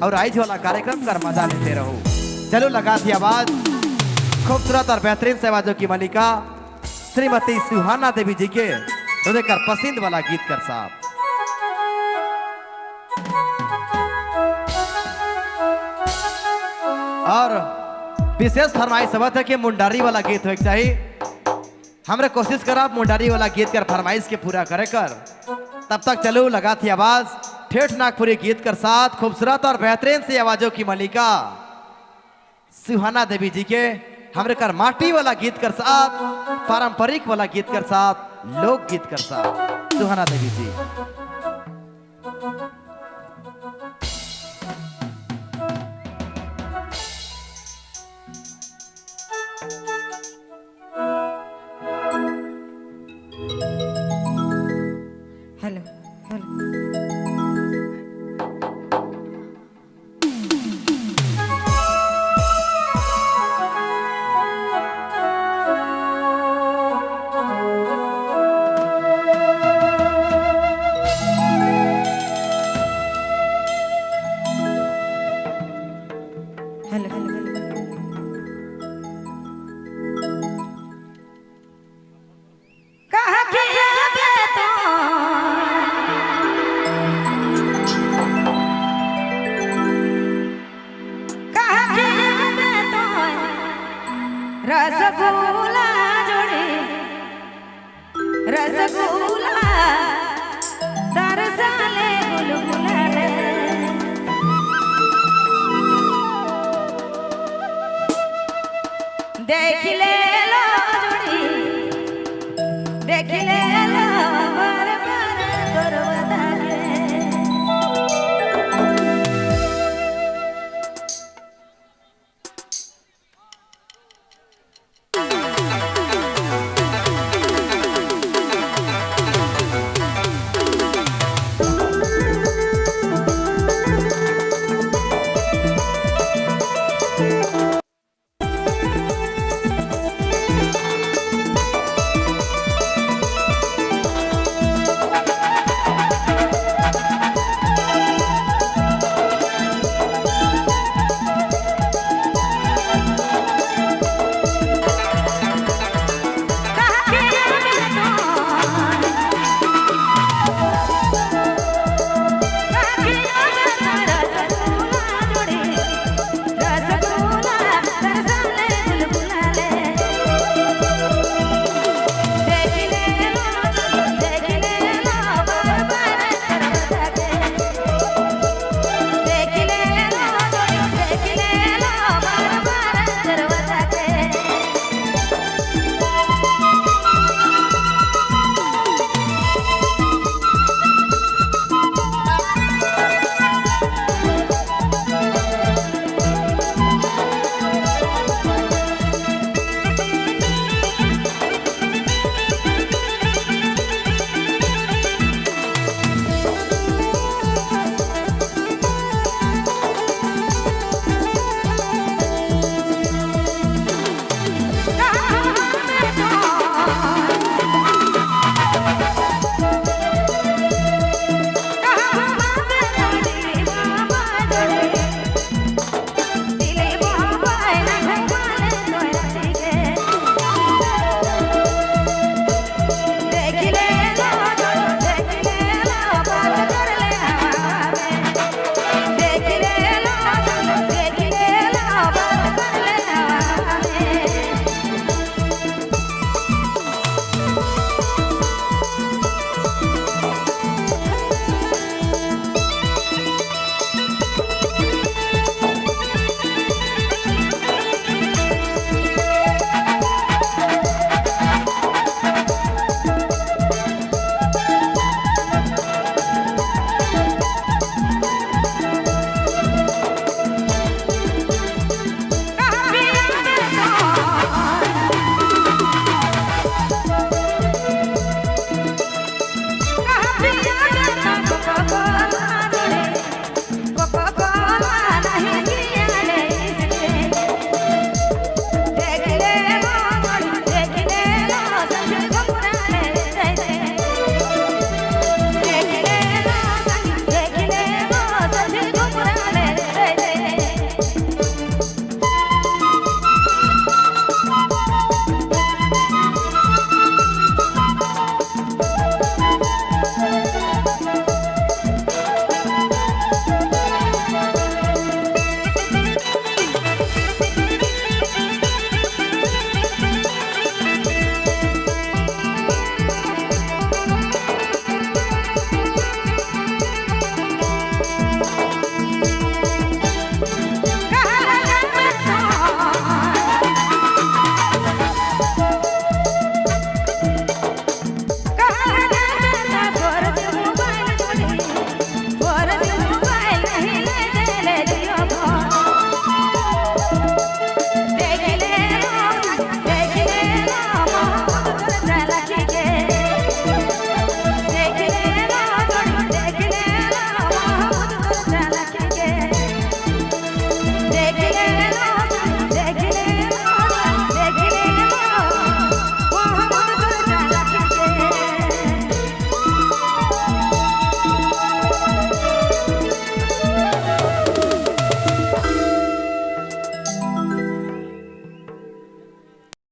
और आइज वाला कार्यक्रम कर मजा लेते रहो। चलो लगा थी आवाज खूबसूरत और बेहतरीन से आवाजों की मलिका श्रीमती सुहाना देवी जी के तो कर पसंद वाला गीत कर साहब। और विशेष फरमाइश सब है कि मुंडारी वाला गीत हो चाहिए। हमरे कोशिश करा मुंडारी वाला गीत कर फरमाइश के पूरा करे कर। तब तक चलो लगा थी आवाज ठेठ नागपुरी गीत कर साथ खूबसूरत और बेहतरीन सी आवाजों की मलिका सुहाना देवी जी के हमरे कर माटी वाला गीत कर साथ पारंपरिक वाला गीत कर साथ लोक गीत कर साथ सुहाना देवी जी। हेलो हेलो हेलो कहा कि रसगुल्ला जोड़े रसगुल्ला दरसाले गुलगुला देख ले